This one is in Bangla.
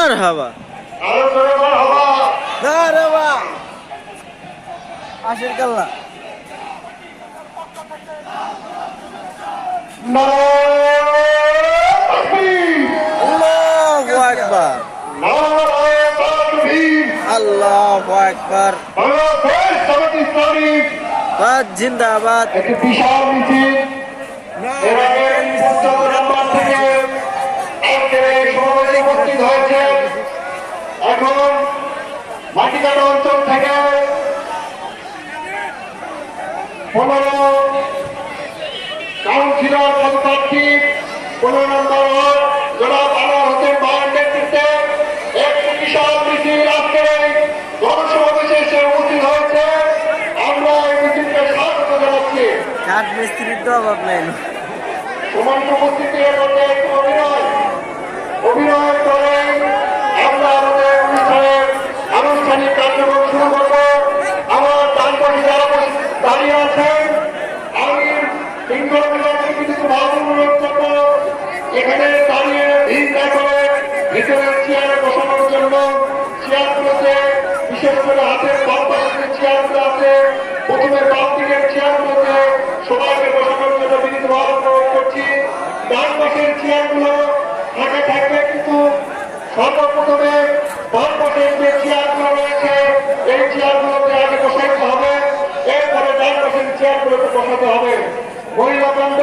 মারহাবা মারহাবা আশির কাল্লা আল্লাহু আকবার আল্লাহু আকবার বাদ জিন্দাবাদ একটি বিশাল মিছিল এর আগে নাম্বার থেকে সমাবেশে উপস্থিত হয়েছে। এখন মাটিকাটা অঞ্চল থেকে 15 কাউন্সিলর পদপ্রার্থী 15 নম্বর ওয়ার্ড জনাব আনোয়ার হোসেন ভাইয়ের নেতৃত্বে একটি বিশাল মিছিল আজকে গণসমাবেশে এসে উপস্থিত হয়েছে। আমরা এই মিছিলকে স্বাগত জানাচ্ছি। কাঠ মিস্ত্রির তো অভাব নাই। সমান্ত উপস্থিতি এর মধ্যে একটু অভিনয় করে আমরা আমাদের অনুষ্ঠানের আনুষ্ঠানিক কার্যক্রম শুরু করব। আমার ডান পাশে যারা দাঁড়িয়ে আছেন আমি অনুরোধ করব এখানে দাঁড়িয়ে ভিড় না করে ভিতরের চেয়ারে বসানোর জন্য চেয়ারগুলোতে বিশেষ করে হাতের বাম পাশে যে চেয়ারগুলো আছে প্রথমে বাম দিকের চেয়ারগুলোতে সবাইকে বসানোর জন্য বিনীতভাবে অনুরোধ করছি। ডান পাশের চেয়ারগুলো ফাঁকা থাকবে কিন্তু সর্বপ্রথমে বাম পাশের যে চেয়ারগুলো রয়েছে এই চেয়ারগুলোতে আগে বসাইতে হবে, এরপরে ডান পাশের চেয়ারগুলোতে বসাতে হবে। মহিলা